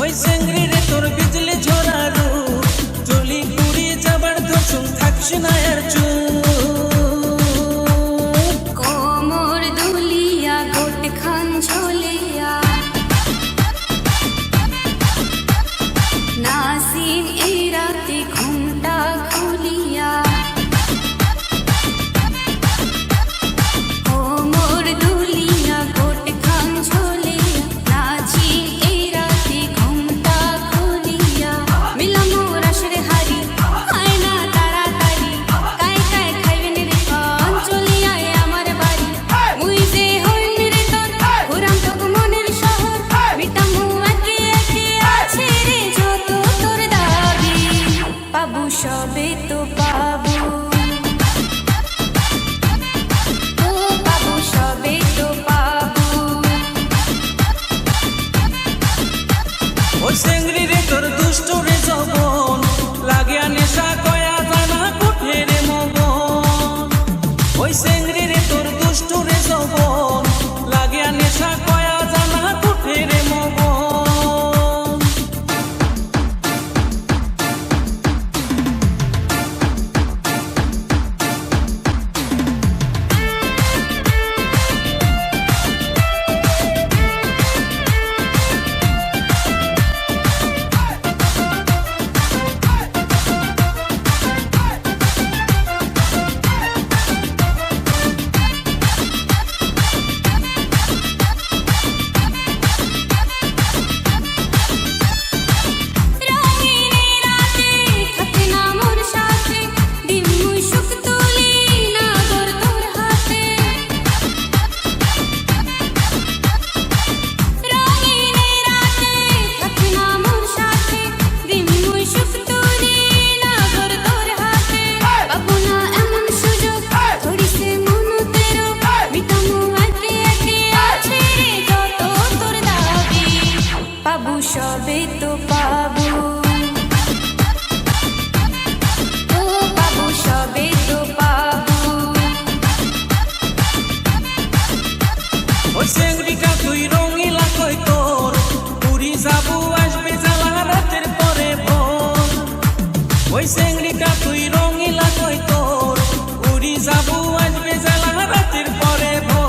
ওই চেংড়ি রে তোর বিজলি ঝরারু জলি পুড়ি যাবার ধসুন থাকছে না আর কোমর দুলিয়া গোট খান ঝোলিয়া নাসিম এই রাতে ঘুমটা খুলিয়া কোমর দুলিয়া গোট খান ঝোলিয়া নাসিম এই রাতে ঘুমটা খুলিয়া মিলামো রাশের হারি হয় না তাড়াতাড়ি কাই কাই খাইবেন রে কান চলিয়া আমার বাড়ি মুই যে হইন রে তোর ঘুরাম তো মনের শহর মিটামু একে একে আছে রে যত তোর দাবি পাবো সবে তো পাবো সবে তো পাবো ওই চেংড়ি রে তোর দুষ্ট রে যৌবন লাগিয়া নেশা কয়া জানা কোঠে রে মগন ওই চেংড়ি রে তোর দুষ্ট রে যৌবন লাগিয়া নেশা কয়া জানা কোঠে রে মগন সবে তো পাবো পাবো সবে তো পাবো ওই চেংড়িটা তুই রঙিলা কই তোর পুরি যাবো আসবে জ্বালা রাতের পরে ভোর ওই চেংড়িটা তুই রঙিলা কই তোর পুরি যাবো আসবে জ্বালা রাতের পরে ভোর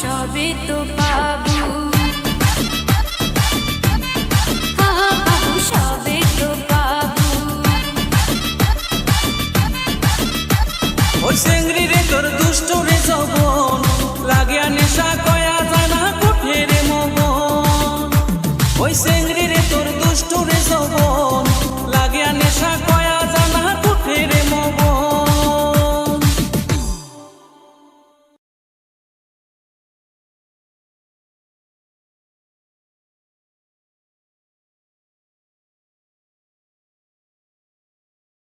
সবে তো পাবো পাবো সবে তো পাবো ওই চেংড়ি রে তোর দুষ্ট রে যৌবন লাগিয়া নেশা কয়া জানা কোঠে রে মগন ওই